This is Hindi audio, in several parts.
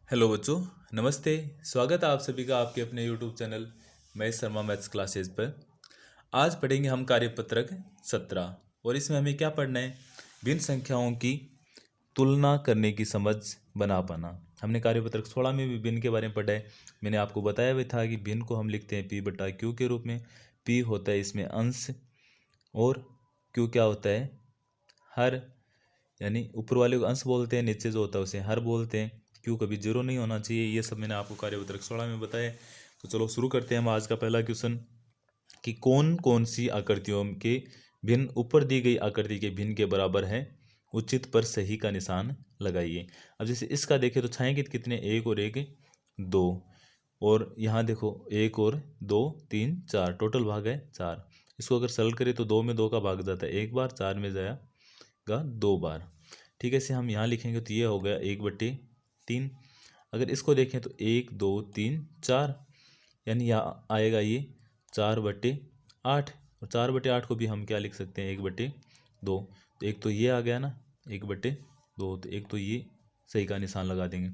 हेलो बच्चों, नमस्ते। स्वागत है आप सभी का आपके अपने YouTube channel Mahesh Sharma maths classes पर। आज पढ़ेंगे हम कार्यपत्रक 17 और इसमें हमें क्या पढ़ना है? भिन्न संख्याओं की तुलना करने की समझ बना पाना। हमने कार्यपत्रक 16 में भी भिन्न के बारे में पढ़ा है। मैंने आपको बताया भी था कि भिन्न को हम लिखते हैं P/Q के रूप में। P होता है इसमें अंश और Q क्या होता है? हर, यानी ऊपर वाले को अंश बोलते हैं, नीचे जो होता है उसे हर बोलते हैं। क्यों कभी जीरो नहीं होना चाहिए, ये सब मैंने आपको कार्यपत्रक 16 में बताया। तो चलो शुरू करते हैं हम आज का पहला क्वेश्चन कि कौन कौन सी आकृतियों के भिन्न ऊपर दी गई आकृति के भिन्न के बराबर है, उचित पर सही का निशान लगाइए। अब जैसे इसका देखें तो छायांकित कितने, एक और एक दो, और यहाँ देखो एक और दो तीन चार, टोटल भाग है चार। इसको अगर सरल करें तो दो में दो का भाग जाता है एक बार, चार में जाएगा दो बार। ठीक है, इसे हम यहाँ लिखेंगे तो ये हो गया 1/3। अगर इसको देखें तो 1 2 3 4, यानी यहाँ आएगा ये 4/8। और 4/8 को भी हम क्या लिख सकते हैं, 1/2। तो एक तो ये आ गया ना 1/2, तो एक तो ये सही का निशान लगा देंगे।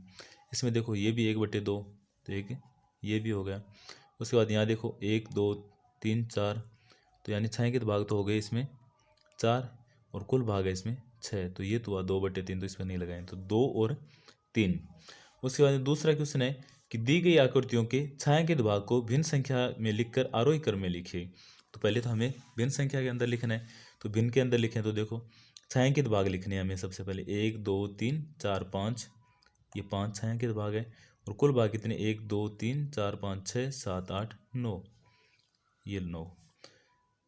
इसमें देखो ये भी 1/2, तो एक ये भी हो गया। उसके बाद यहाँ देखो 1 2 3 4, तो यानी छायांकित भाग तो हो गए इसमें 4 और कुल भाग है इसमें 6, तो ये तो हुआ 2/3, तो इसमें नहीं लगाएं, तो 2 और 3। उसके बाद दूसरा क्वेश्चन है कि दी गई आकृतियों के छायांकित भाग को भिन्न संख्या में लिखकर आरोही क्रम में लिखिए। तो पहले तो हमें भिन्न संख्या के अंदर लिखना है, तो भिन्न के अंदर लिखें तो देखो छायांकित भाग लिखने हैं हमें। सबसे पहले 1 2 3 4 5, ये 5 छायांकित भाग है। और कुल भाग कितने, 1 2 3 4 5 6 7 8 9, ये 9।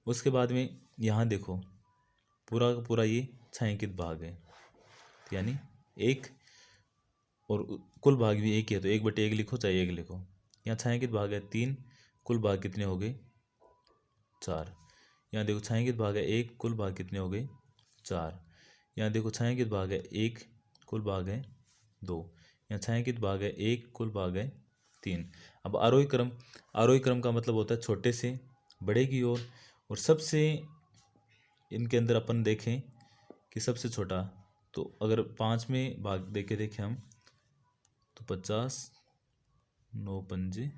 उसके बाद में यहाँ देखो पूरा का पूरा ये छायांकित भाग है, तो यानी एक, और कुल भाग भी एक ही है, तो 1/1 लिखो चाहे 1 लिखो। यहाँ छायांकित भाग है 3, कुल भाग कितने हो गए 4। यहाँ देखो छायांकित भाग है 1, कुल भाग कितने हो गए 4। यहाँ देखो छायांकित भाग है 1, कुल भाग है 2। यहाँ छायांकित भाग है 1, कुल भाग है 3। अब आरोही क्रम का मतलब होता है छोटे से बड़े की ओर। और सबसे इनके अंदर अपन देखें कि सबसे छोटा, तो अगर 5 में भाग देखें हम तो 50, 9 पंजे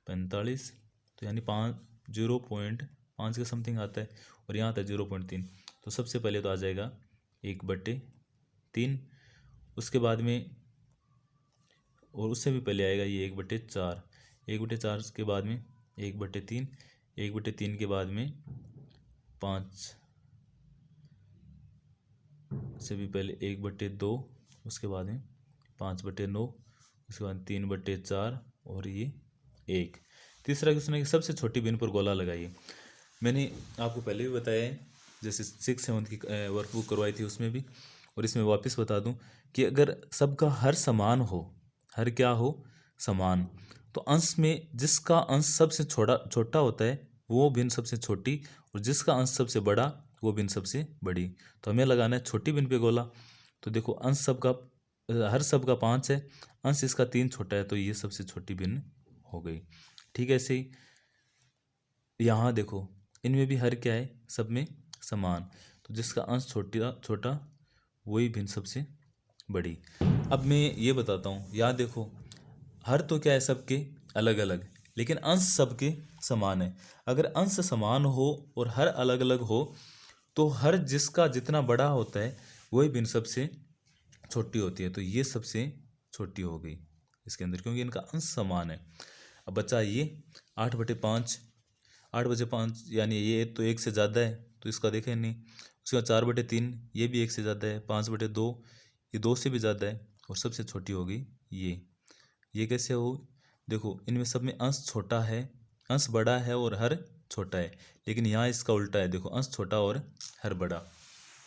45, तो यानी 0.5 के समथिंग आता है। और यहाँ आता है 0.3, तो सबसे पहले तो आ जाएगा 1/3। उसके बाद में और उससे भी पहले आएगा ये 1/4। 1/4 के बाद में 1/3, 1/3 के बाद में 5 से भी पहले 1/2, उसके बाद में 5/9, उसके बाद 3/4 और ये 1। तीसरा क्वेश्चन है कि सबसे छोटी बिन पर गोला लगाइए। मैंने आपको पहले भी बताया है, जैसे 6 7 की वर्कबुक करवाई थी उसमें भी, और इसमें वापस बता दूं कि अगर सबका हर समान हो, हर क्या हो समान, तो अंश में जिसका अंश सबसे छोटा छोटा होता है वो भिन्न सबसे छोटी, और जिसका अंश सबसे बड़ा वो भिन्न सबसे बड़ी। तो हमें लगाना है छोटी भिन्न पे गोला। तो देखो अंश सबका हर सबका 5 है, अंश इसका 3 छोटा है, तो ये सबसे छोटी भिन्न हो गई। ठीक है, ऐसे ही यहाँ देखो इनमें भी हर क्या है, सब में समान, तो जिसका अंश छोटा छोटा वही भिन्न सबसे बड़ी। अब मैं ये बताता हूँ, यहाँ देखो हर तो क्या है सबके अलग अलग, लेकिन अंश सबके समान है। अगर अंश समान हो और हर अलग अलग हो, तो हर जिसका जितना बड़ा होता है वही भिन्न सबसे छोटी होती है, तो ये सबसे छोटी हो गई इसके अंदर, क्योंकि इनका अंश समान है। अब बचा ये 8/5, 8/5 यानी ये तो एक से ज़्यादा है, तो इसका देखें नहीं। उसके बाद 4/3, ये भी एक से ज़्यादा है। 5/2, ये 2 से भी ज़्यादा है, और सबसे छोटी होगी ये कैसे हो, देखो इनमें सब में अंश छोटा है, अंश बड़ा है और हर छोटा है, लेकिन यहाँ इसका उल्टा है, देखो अंश छोटा और हर बड़ा।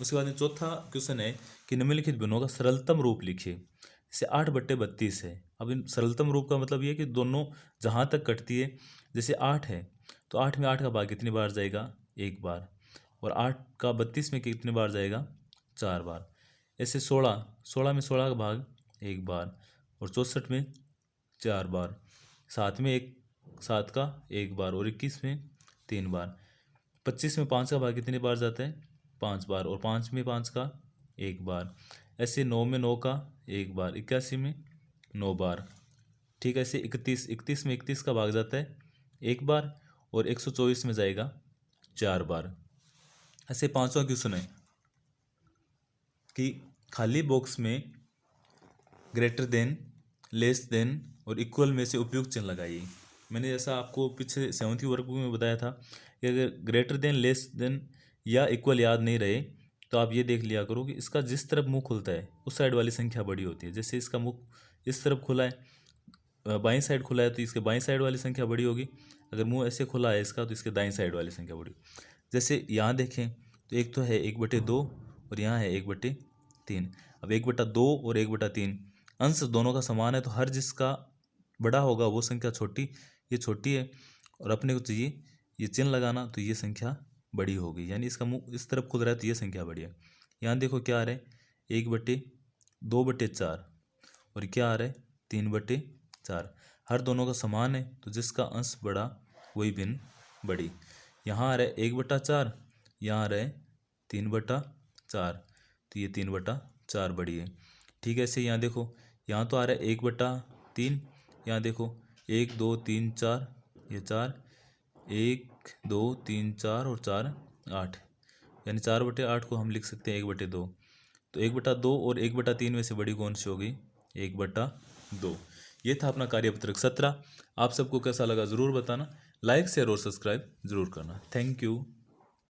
उसके बाद में चौथा क्वेश्चन है कि निम्नलिखित भिन्नों का सरलतम रूप लिखिए। जैसे 8/32 है। अब इन सरलतम रूप का मतलब ये है कि दोनों जहाँ तक कटती है, जैसे 8 है तो 8 में 8 का भाग कितनी बार जाएगा, एक बार, और 8 का 32 में कितनी बार जाएगा, 4 बार। ऐसे 16 में 16 का भाग एक बार, और 64 में 4 बार, 7 में 7 का एक बार, और 21 में 3 बार। 25 में 5 का भाग कितनी बार जाता है, 5 बार, और 5 में 5 का एक बार। ऐसे 9 में 9 का एक बार, 81 में 9 बार। ठीक है, ऐसे 31 में 31 का भाग जाता है 1 बार, और 124 में जाएगा 4 बार। ऐसे पांचवा क्वेश्चन है कि खाली बॉक्स में ग्रेटर देन, लेस देन और इक्वल में से उपयुक्त चिन्ह लगाइए। मैंने जैसा आपको पीछे 7वीं वर्कबुक में बताया था कि अगर ग्रेटर देन, लेस देन या इक्वल याद नहीं रहे तो आप ये देख लिया करो कि इसका जिस तरफ मुंह खुलता है उस साइड वाली संख्या बड़ी होती है। जैसे इसका मुंह इस तरफ खुला है, बाईं साइड खुला है, तो इसके बाईं साइड वाली संख्या बड़ी होगी। अगर मुंह ऐसे खुला है इसका, तो इसके दाईं साइड वाली संख्या बड़ी। जैसे यहाँ देखें तो एक तो है 1/2 और यहाँ है 1/3। अब 1/2 और 1/3 अंश दोनों का समान है, तो हर जिसका बड़ा होगा वो संख्या छोटी, ये छोटी है, और अपने को चाहिए ये चिन्ह लगाना, तो ये संख्या बड़ी होगी। यानी इसका मुंह इस तरफ खुल रहा है तो ये संख्या बड़ी है। यहाँ देखो क्या आ रहा है 1/2/4, और क्या आ रहा है 3/4। हर दोनों का समान है, तो जिसका अंश बड़ा वही भिन्न बड़ी। यहाँ आ रहा है 1/4, यहाँ आ रहा है 3/4, तो ये 3/4 बड़ी है। ठीक है, ऐसे यहाँ देखो, यहाँ तो आ रहा है 1/3, यहाँ देखो 1 2 3 4, ये 4, 1 2 3 4 और 4 8, यानी 4/8 को हम लिख सकते हैं 1/2। तो 1/2 और 1/3 में से बड़ी कौन सी होगी? 1/2। ये था अपना कार्यपत्रक 17। आप सबको कैसा लगा ज़रूर बताना, लाइक शेयर और सब्सक्राइब ज़रूर करना। Thank you.